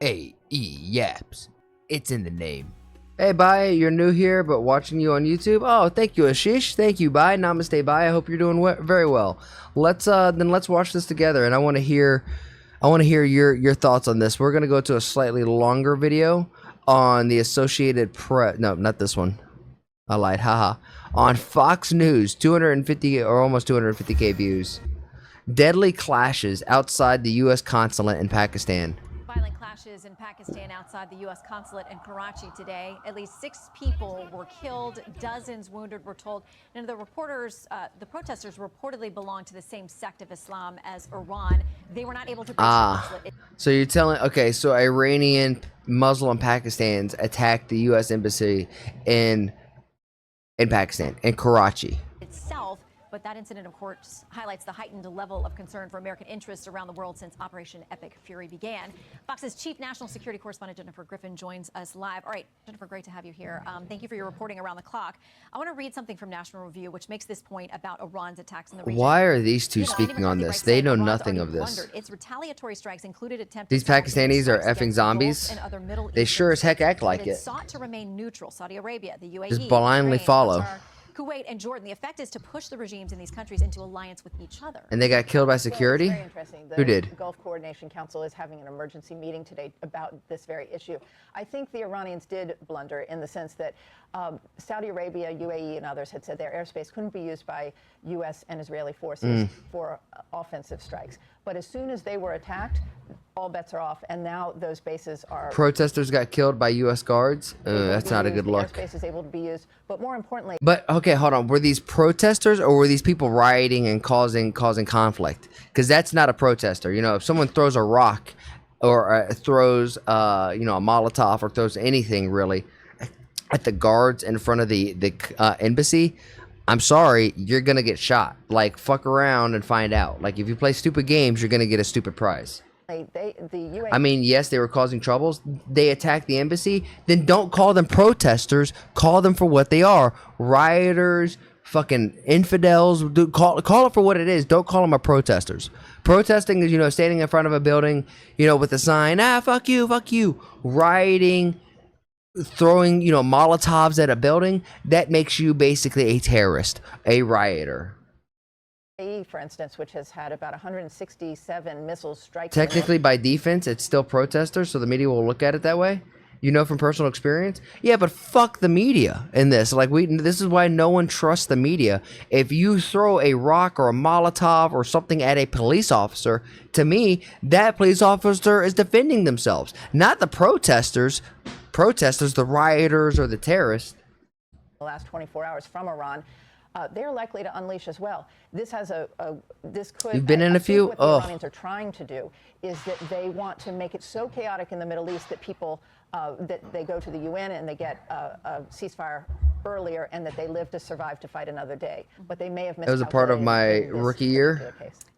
Yaps. It's in the name. Hey, bye. You're new here, but watching you on YouTube. Oh, thank you, Ashish. Thank you, bye. Namaste, bye. I hope you're doing very well. Let's watch this together, and I want to hear your thoughts on this. We're gonna go to a slightly longer video on the Associated Press. No, not this one. I lied. Haha. On Fox News, 250 or almost 250K views. Deadly clashes outside the U.S. consulate in Pakistan. Violent clashes in Pakistan outside the U.S. consulate in Karachi today. At least 6 people were killed, dozens wounded, we're told. And the protesters reportedly belong to the same sect of Islam as Iran. They were not able to breach the consulate. So you're telling, okay, so Iranian Muslim Pakistans attacked the U.S. embassy in Pakistan, in Karachi. Itself. But that incident, of course, highlights the heightened level of concern for American interests around the world since Operation Epic Fury began. Fox's chief national security correspondent, Jennifer Griffin, joins us live. All right, Jennifer, great to have you here. Thank you for your reporting around the clock. I want to read something from National Review, which makes this point about Iran's attacks in the region. Why are these two speaking on this? They know nothing of this. Its retaliatory strikes included attempts. These Pakistanis are effing zombies. They sure as heck act like it. Sought to remain neutral. Saudi Arabia, the UAE, just blindly follow. Kuwait and Jordan. The effect is to push the regimes in these countries into alliance with each other. And they got killed by security? Very interesting. Who did? The Gulf Coordination Council is having an emergency meeting today about this very issue. I think the Iranians did blunder in the sense that Saudi Arabia, UAE, and others had said their airspace couldn't be used by U.S. and Israeli forces for offensive strikes. But as soon as they were attacked, all bets are off, and now those bases are... Protesters got killed by U.S. guards? That's not a good look. The airspace is able to be used, but more importantly... But, okay, hold on. Were these protesters, or were these people rioting and causing conflict? Because that's not a protester. You know, if someone throws a rock or throws, you know, a Molotov or throws anything, really, at the guards in front of the embassy... I'm sorry, you're gonna get shot. Like, fuck around and find out. Like, if you play stupid games, you're gonna get a stupid prize. I mean, yes, they were causing troubles. They attacked the embassy. Then don't call them protesters. Call them for what they are. Rioters, fucking infidels. Call it for what it is. Don't call them a protesters. Protesting is, you know, standing in front of a building, you know, with a sign, fuck you, fuck you. Rioting, throwing, you know, Molotovs at a building, that makes you basically a terrorist, a rioter. For instance, which has had about 167 missiles strike. Technically, by defense, it's still protesters, so the media will look at it that way. You know from personal experience? Yeah, but fuck the media in this. Like, this is why no one trusts the media. If you throw a rock or a Molotov or something at a police officer, to me, that police officer is defending themselves, not the protesters. Protesters, the rioters, or the terrorists. The last 24 hours from Iran, they're likely to unleash as well. This has this could. You've been in a few. What the Iranians are trying to do is that they want to make it so chaotic in the Middle East that people that they go to the UN and they get a ceasefire earlier, and that they live to survive to fight another day. But they may have missed. That was a part of my rookie year.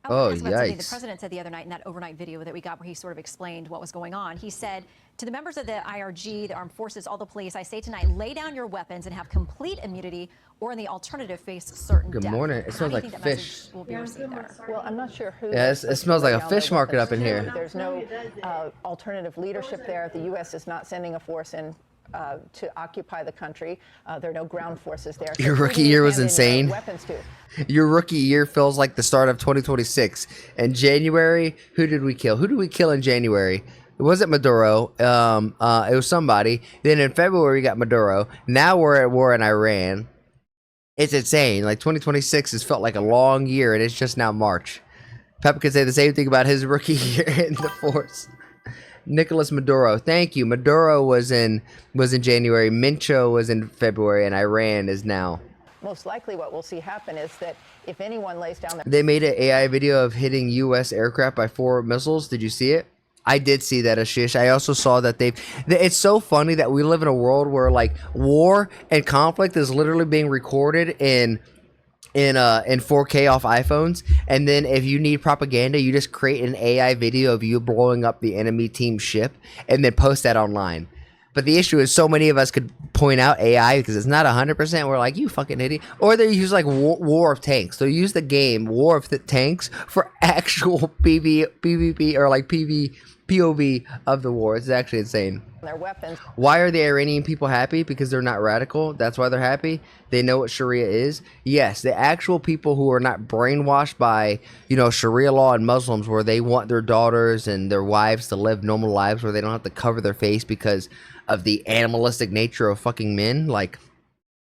Oh, yikes. The president said the other night in that overnight video that we got where he sort of explained what was going on. He said to the members of the IRG, the armed forces, all the police, I say tonight, lay down your weapons and have complete immunity, or in the alternative, face certain death. Good morning. It smells like fish. Will be received there? Well, I'm not sure who. Yeah, it smells like a fish market up in here. There's no alternative leadership there. The U.S. is not sending a force in to occupy the country. There are no ground forces there. Your rookie year was insane. Your rookie year feels like the start of 2026. In January, who did we kill? Who did we kill in January? It wasn't Maduro. It was somebody. Then in February, we got Maduro. Now we're at war in Iran. It's insane. Like, 2026 has felt like a long year, and it's just now March. Peppa could say the same thing about his rookie year in the force. Nicolas Maduro, thank you. Maduro was in January. Mincho was in February, and Iran is now. Most likely, what we'll see happen is that if anyone lays down their... They made an AI video of hitting U.S. aircraft by 4 missiles. Did you see it? I did see that, Ashish. I also saw that it's so funny that we live in a world where, like, war and conflict is literally being recorded in 4K off iPhones, and then if you need propaganda, you just create an AI video of you blowing up the enemy team ship and then post that online. But the issue is so many of us could point out AI because it's not 100%. We're like, you fucking idiot. Or they use like War of Tanks. They'll use the game War of the Tanks for actual PvP or like PvP POV of the war. It's actually insane. Their weapons. Why are the Iranian people happy? Because they're not radical. That's why they're happy. They know what Sharia is. Yes, the actual people who are not brainwashed by, Sharia law and Muslims, where they want their daughters and their wives to live normal lives where they don't have to cover their face because of the animalistic nature of fucking men. Like,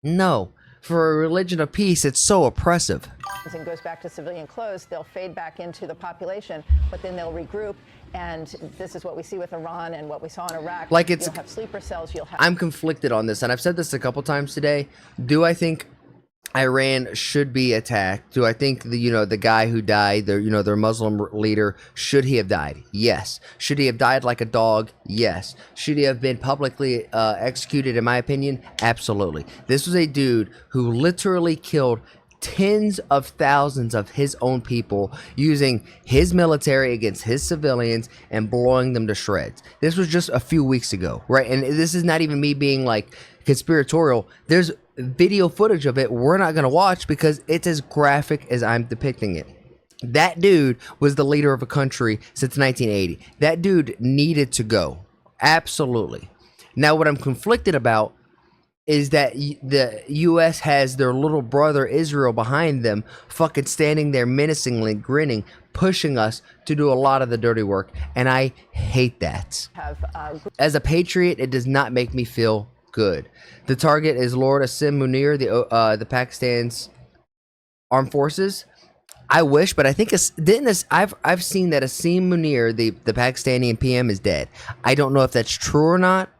no. For a religion of peace, it's so oppressive. And goes back to civilian clothes, they'll fade back into the population, but then they'll regroup. And this is what we see with Iran and what we saw in Iraq. Like, you'll have sleeper cells. I'm conflicted on this, and I've said this a couple times today. Do I think Iran should be attacked? Do I think the guy who died, their Muslim leader, should he have died? Yes. Should he have died like a dog? Yes. Should he have been publicly executed? In my opinion, absolutely. This was a dude who literally killed tens of thousands of his own people using his military against his civilians and blowing them to shreds. This was just a few weeks ago, right? And this is not even me being like conspiratorial. There's video footage of it we're not going to watch because it's as graphic as I'm depicting it. That dude was the leader of a country since 1980. That dude needed to go. Absolutely. Now, what I'm conflicted about is that the U.S. has their little brother Israel behind them, fucking standing there menacingly, grinning, pushing us to do a lot of the dirty work. And I hate that. As a patriot, it does not make me feel good. The target is Lord Asim Munir, the Pakistan's armed forces. I wish, but I think I've seen that Asim Munir, the Pakistani PM, is dead. I don't know if that's true or not.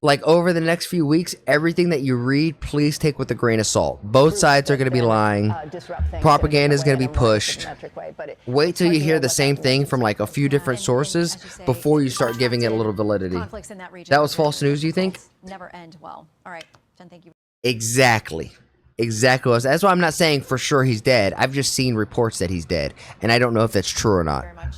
Like, over the next few weeks, everything that you read, please take with a grain of salt. Both sides are going to be lying. Propaganda is going to be pushed. Wait till you hear the same thing from like a few different sources before you start giving it a little validity. That was false news, you think? Never end well. All right, Jen, thank you. Exactly. That's why I'm not saying for sure he's dead. I've just seen reports that he's dead, and I don't know if that's true or not. Very much.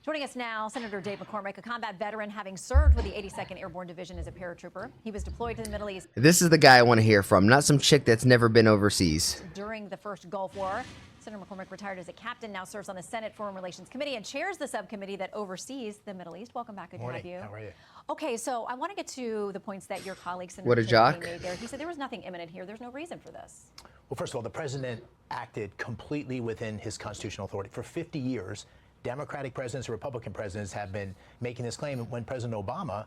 Joining us now, Senator Dave McCormick, a combat veteran having served with the 82nd Airborne Division as a paratrooper. He was deployed to the Middle East. This is the guy I want to hear from, not some chick that's never been overseas. During the first Gulf War, Senator McCormick retired as a captain, now serves on the Senate Foreign Relations Committee and chairs the subcommittee that oversees the Middle East. Welcome back. Good to have you. How are you? Okay, so I want to get to the points that your colleague, Senator What a jock. made there. He said there was nothing imminent here. There's no reason for this. Well, first of all, the president acted completely within his constitutional authority. For 50 years, Democratic presidents and Republican presidents have been making this claim. When President Obama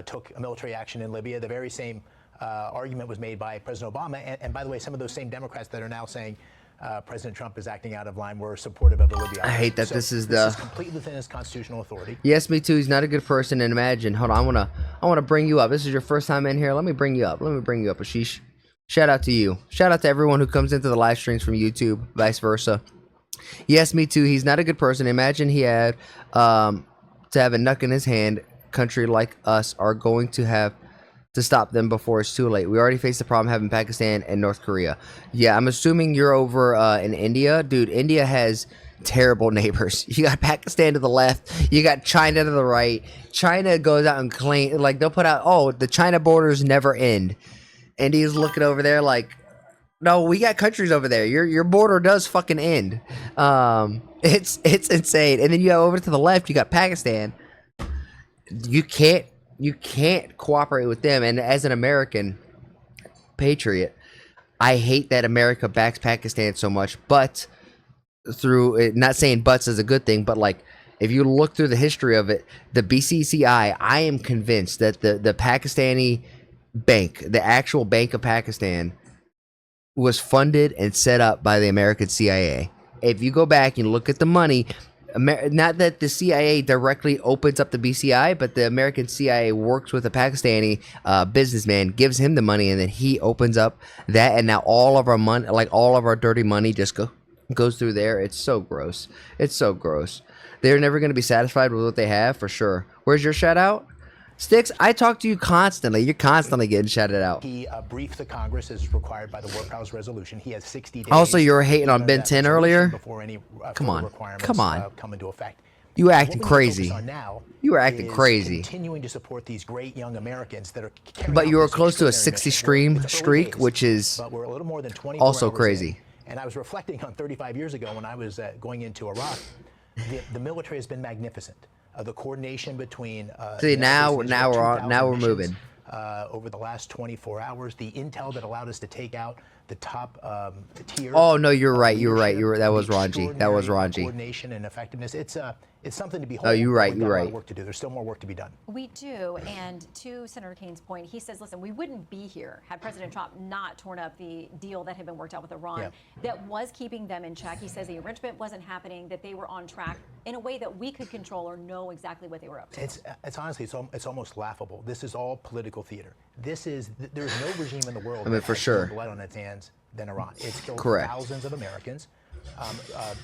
took a military action in Libya, the very same argument was made by President Obama. And by the way, some of those same Democrats that are now saying President Trump is acting out of line were supportive of the Libya. I hate that this is completely within his constitutional authority. Yes, me too. He's not a good person. And imagine, hold on, I wanna bring you up. This is your first time in here. Let me bring you up, Ashish. Shout out to you. Shout out to everyone who comes into the live streams from YouTube, vice versa. Yes, me too. He's not a good person. Imagine he had to have a knuck in his hand. Country like us are going to have to stop them before it's too late. We already face the problem having Pakistan and North Korea. Yeah, I'm assuming you're over in India. Dude, India has terrible neighbors. You got Pakistan to the left. You got China to the right. China goes out and claim, like, they'll put out, oh, the China borders never end. India's looking over there like, no, we got countries over there. Your border does fucking end. It's insane. And then you go over to the left, you got Pakistan. You can't cooperate with them. And as an American patriot, I hate that America backs Pakistan so much. But through it, not saying buts is a good thing, but like if you look through the history of it, the BCCI, I am convinced that the Pakistani bank, the actual Bank of Pakistan, was funded and set up by the American CIA. If you go back and look at the money, not that the CIA directly opens up the BCI, but the American CIA works with a Pakistani businessman, gives him the money, and then he opens up that, and now all of our money, like all of our dirty money, just goes through there. It's so gross. It's so gross. They're never going to be satisfied with what they have, for sure. Where's your shout out? Sticks, I talk to you constantly. You're constantly getting shouted out. He briefed the Congress as required by the War Powers Resolution. He has 60 days. Also, you were hating on Ben 10 earlier. Before any come on. Come into effect. You were acting crazy. You were acting crazy. Continuing to support these great young Americans that are. But you were close to a 60 streak, which is we're a little more than 24 also crazy. And I was reflecting on 35 years ago when I was going into Iraq. The military has been magnificent. the coordination between See, the now United States, we're 2,000 missions, moving. Over the last 24 hours, the intel that allowed us to take out the top tier. Oh no, you're right. leadership, That was the raunchy. That was extraordinary, raunchy. Coordination and effectiveness. It's something to behold. Oh, you're but right. We've You're got a lot right. of work to do. There's still more work to be done. We do, and to Senator Kane's point, he says, listen, we wouldn't be here had President Trump not torn up the deal that had been worked out with Iran that was keeping them in check. He says the enrichment wasn't happening, that they were on track in a way that we could control or know exactly what they were up to. It's honestly, it's almost laughable. This is all political theater. There's no regime in the world for that has sure. more blood on its hands than Iran. It's killed Correct. thousands of Americans.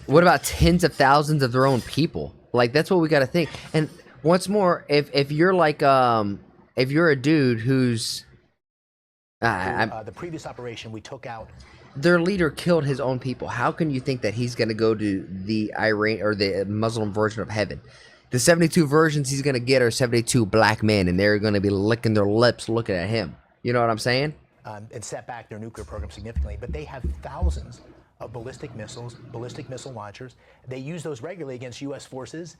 What about tens of thousands of their own people? Like, that's what we got to think. And once more, if you're like if you're a dude who's The previous operation, we took out. their leader killed his own people, how can you think that he's going to go to the Iran or the Muslim version of heaven? The 72 versions he's going to get are 72 black men, and they're going to be licking their lips looking at him. You know what I'm saying? And set back their nuclear program significantly. But they have thousands of ballistic missiles, ballistic missile launchers. They use those regularly against U.S. forces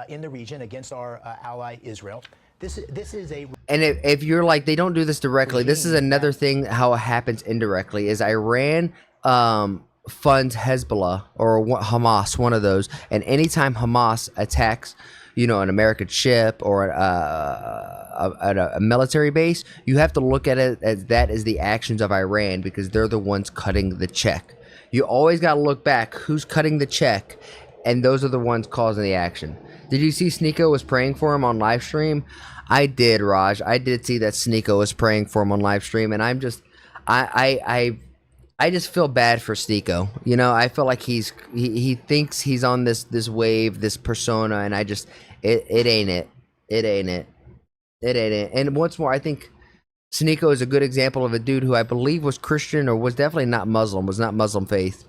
in the region, against our ally Israel. This is a. And if you're like, they don't do this directly, this is another thing how it happens indirectly, is Iran funds Hezbollah or Hamas, one of those. And anytime Hamas attacks, an American ship or a military base, you have to look at it as that is the actions of Iran, because they're the ones cutting the check. You always got to look back who's cutting the check, and those are the ones causing the action. Did you see Sneeko was praying for him on live stream? I did, Raj. I did see that Sneeko was praying for him on live stream, and I'm just, I just feel bad for Sneeko. I feel like he thinks he's on this wave, this persona, and I just, it ain't it. It ain't it. It ain't it. And once more, I think Sneeko is a good example of a dude who I believe was Christian or was definitely not Muslim, was not Muslim faith.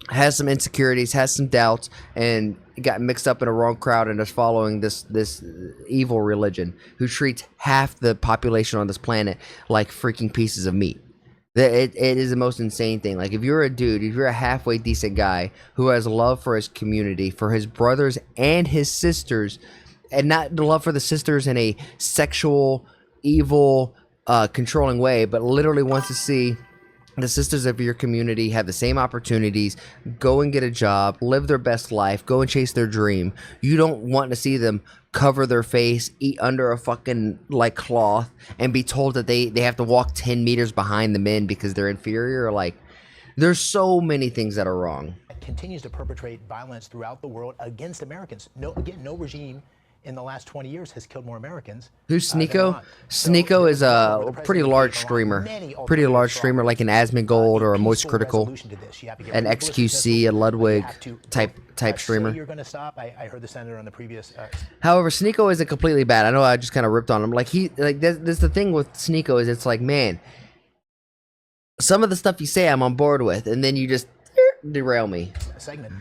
Has some insecurities, has some doubts, and got mixed up in a wrong crowd and is following this evil religion who treats half the population on this planet like freaking pieces of meat. It is the most insane thing. Like, if you're a dude, if you're a halfway decent guy who has love for his community, for his brothers and his sisters, and not the love for the sisters in a sexual, evil, controlling way, but literally wants to see the sisters of your community have the same opportunities, go and get a job, live their best life, go and chase their dream. You don't want to see them cover their face, eat under a fucking cloth, and be told that they have to walk 10 meters behind the men because they're inferior. Like, there's so many things that are wrong. Continues to perpetrate violence throughout the world against Americans. No regime in the last 20 years has killed more Americans. Who's Sneeko? Sneeko is a pretty large streamer. Pretty large streamer, like an Asmongold or a Moist Critical, an XQC, a Ludwig type streamer. You're going to stop. I heard the senator on the previous. However, Sneeko isn't completely bad. I know I just kind of ripped on him. This the thing with Sneeko is it's like, man, some of the stuff you say I'm on board with, and then you just derail me. Segment.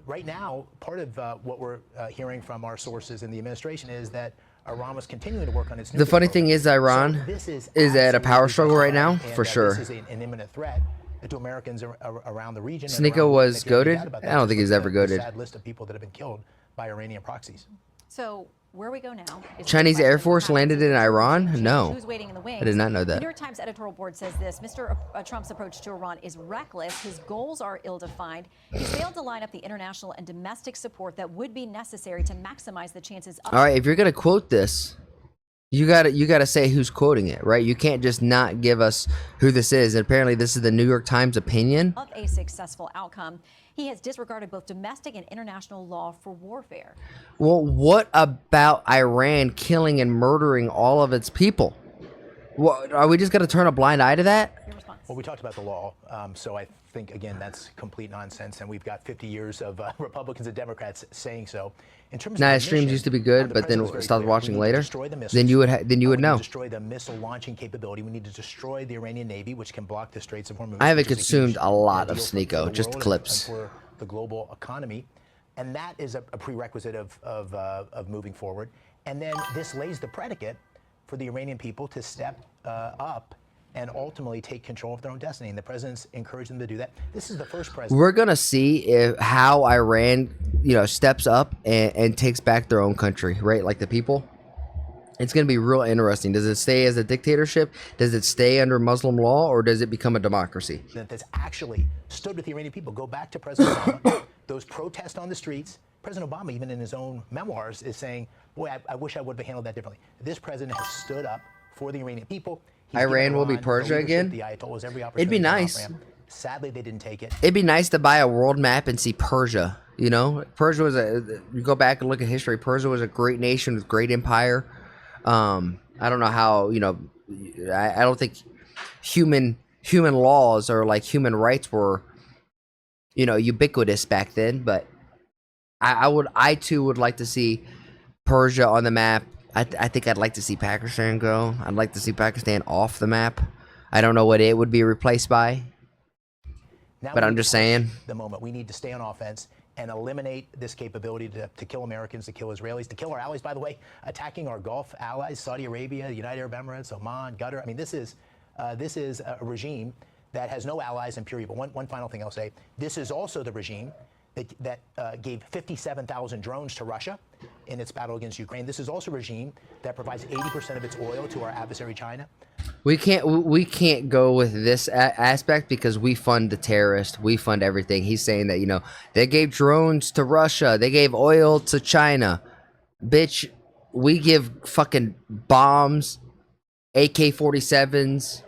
Right now, part of what we're hearing from our sources in the administration is that Iran was continuing to work on its. The funny thing is, Iran is at a power struggle right now, for sure. This is an imminent threat to Americans around the region. Sneeko was goaded? I don't think he's ever goaded. A sad list of people that have been killed by Iranian proxies. So where we go now is Chinese Air Force landed in Iran? No. Who's waiting in the wings? I did not know that. The New York Times editorial board says this: Mr. Trump's approach to Iran is reckless. His goals are ill-defined. He failed to line up the international and domestic support that would be necessary to maximize the chances of. All right, if you're gonna quote this, you gotta say who's quoting it, right? You can't just not give us who this is. And apparently, this is the New York Times opinion of a successful outcome. He has disregarded both domestic and international law for warfare. Well, what about Iran killing and murdering all of its people? What, are we just going to turn a blind eye to that? Your response? Well, we talked about the law, so I think, again, that's complete nonsense, and we've got 50 years of Republicans and Democrats saying so. In terms Nah, of his streams mission, used to be good, the but then president's very stopped clear. watching We need to later. destroy the missiles. Then you would know. We need to destroy the missile launching capability. We need to destroy the Iranian Navy, which can block the Straits of Hormuz. I haven't which is consumed huge a lot of deal Sneeko, the just world clips. and for the global economy, and that is a prerequisite of moving forward. And then this lays the predicate for the Iranian people to step up and ultimately take control of their own destiny. And the president's encouraged them to do that. This is the first president. We're gonna see how Iran, steps up and takes back their own country, right? Like the people. It's gonna be real interesting. Does it stay as a dictatorship? Does it stay under Muslim law, or does it become a democracy? That's actually stood with the Iranian people. Go back to President Obama. Those protests on the streets. President Obama, even in his own memoirs, is saying, "Boy, I wish I would have handled that differently." This president has stood up for the Iranian people. He's Iran will be given Persia the leadership, again? The Ayatollahs every opportunity. It'd be to come nice. off ramp. Sadly, they didn't take it. It'd be nice to buy a world map and see Persia. Persia was you go back and look at history. Persia was a great nation with great empire. I don't know how, I don't think human laws or like human rights were, ubiquitous back then, but I too would like to see Persia on the map. I think I'd like to see Pakistan go. I'd like to see Pakistan off the map. I don't know what it would be replaced by, Now but we I'm need just to push saying. the moment we need to stay on offense and eliminate this capability to kill Americans, to kill Israelis, to kill our allies. By the way, attacking our Gulf allies, Saudi Arabia, the United Arab Emirates, Oman, Qatar. I mean, this is a regime that has no allies and pure evil. One final thing I'll say: this is also the regime that gave 57,000 drones to Russia in its battle against Ukraine. This is also a regime that provides 80% of its oil to our adversary China. We can't go with this aspect because we fund the terrorists. We fund everything. He's saying that, they gave drones to Russia. They gave oil to China. Bitch, we give fucking bombs, AK-47s,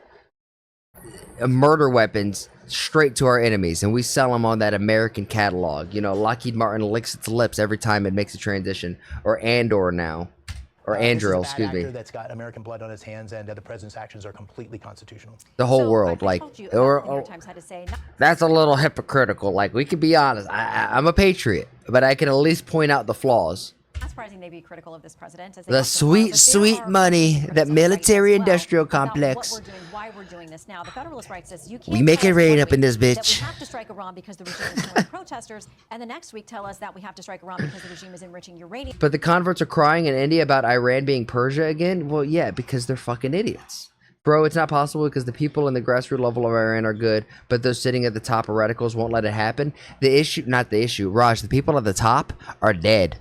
murder weapons straight to our enemies, and we sell them on that American catalog. Lockheed Martin licks its lips every time it makes a transition, or Andor now. Or Andril, excuse me. That's got American blood on its hands, and the president's actions are completely constitutional. The whole world, I told you about what the New York Times had to say. That's a little hypocritical. Like, we can be honest. I'm a patriot, but I can at least point out the flaws. Not surprising they be critical of this president. As they The often are, but sweet there are money, criticisms that right military-industrial as well about complex. What we're doing, why we're doing this now. The Federalist writes this: you can't We make tell it us rain one up in week this that bitch. we have to strike Iran because the regime is killing protesters, and the next week tell us that we have to strike Iran because the regime is enriching uranium. But the converts are crying in India about Iran being Persia again? Well, yeah, because they're fucking idiots. Bro, it's not possible because the people in the grassroots level of Iran are good, but those sitting at the top of radicals won't let it happen. Raj, the people at the top are dead.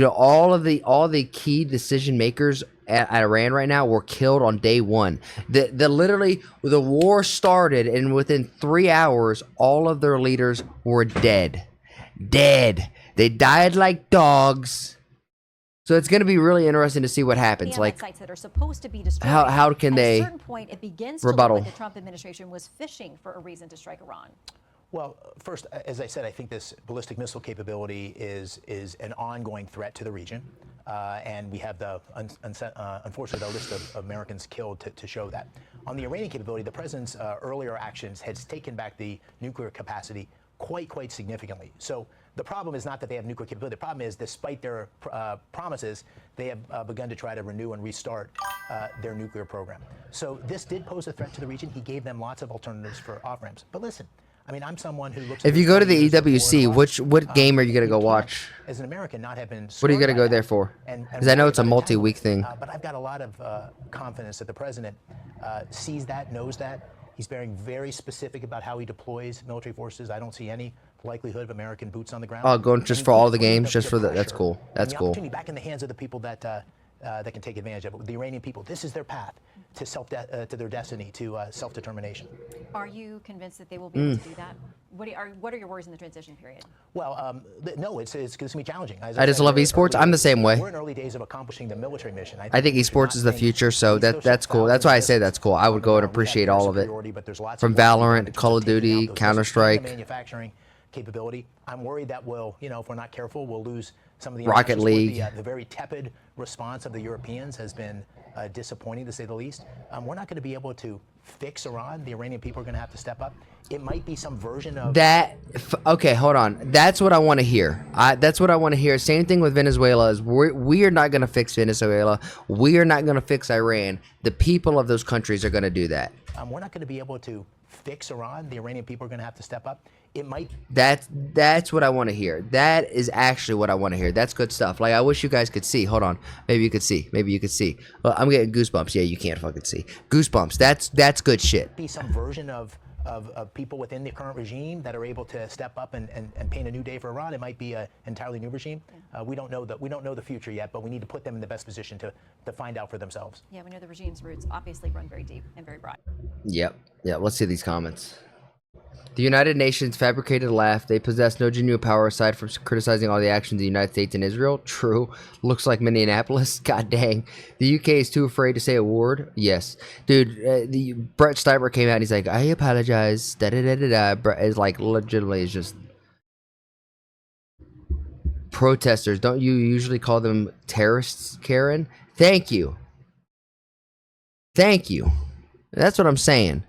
All the key decision makers at Iran right now were killed on day one. The war started, and within 3 hours, all of their leaders were dead. They died like dogs. So it's going to be really interesting to see what happens. Like, sites that are supposed to be destroyed. how can they At a certain point, it begins rebuttal? to look like the Trump administration was fishing for a reason to strike Iran. Well, first, as I said, I think this ballistic missile capability is an ongoing threat to the region, and we have unfortunately, the list of Americans killed to show that. On the Iranian capability, the president's earlier actions has taken back the nuclear capacity quite significantly. So the problem is not that they have nuclear capability. The problem is, despite their promises, they have begun to try to renew and restart their nuclear program. So this did pose a threat to the region. He gave them lots of alternatives for off-ramps. But listen, I mean, I'm someone who looks. If you go to the EWC, what game are you gonna go watch? As an American, not have been. What are you gonna go there for? Because I know it's a multi-week thing. But I've got a lot of confidence that the president sees that, knows that. He's being very specific about how he deploys military forces. I don't see any likelihood of American boots on the ground. Oh, going just for all the games, just for the. That's cool. That's the cool. Opportunity back in the hands of the people that can take advantage of it. The Iranian people, this is their path to to their destiny, to self-determination. Are you convinced that they will be able to do that? What are your worries in the transition period? Well, no, it's going to be challenging. I just love esports. I'm the same way. We're in early days of accomplishing the military mission. I think esports is the future, so that's cool. That's why I say that's cool. I would go and appreciate all of it. From Valorant, Call of Duty, Counter-Strike, manufacturing capability. I'm worried that if we're not careful, we'll lose some of the Rocket League. The very tepid response of the Europeans has been disappointing, to say the least. We're not going to be able to fix Iran. The Iranian people are going to have to step up. It might be some version of that. Okay, hold on. That's what I want to hear. That's what I want to hear. Same thing with Venezuela. Is we are not going to fix Venezuela. We are not going to fix Iran. The people of those countries are going to do that. We're not going to be able to fix Iran, the Iranian people are going to have to step up. It might. That's what I want to hear. That is actually what I want to hear. That's good stuff. Like, I wish you guys could see. Hold on. Maybe you could see. Maybe you could see. Well, I'm getting goosebumps. Yeah, you can't fucking see. Goosebumps. That's good shit. Be some version of people within the current regime that are able to step up and paint a new day for Iran. It might be an entirely new regime. We don't know the future yet, but we need to put them in the best position to find out for themselves. Yeah, we know the regime's roots obviously run very deep and very broad. Yep. Let's see these comments. The United Nations fabricated a laugh. They possess no genuine power aside from criticizing all the actions of the United States and Israel. True. Looks like Minneapolis. God dang. The UK is too afraid to say a word. Yes. Dude, Brett Steiber came out and he's like, I apologize. Da-da-da-da-da. Brett is like, legitimately, is just... Protesters. Don't you usually call them terrorists, Karen? Thank you. Thank you. That's what I'm saying.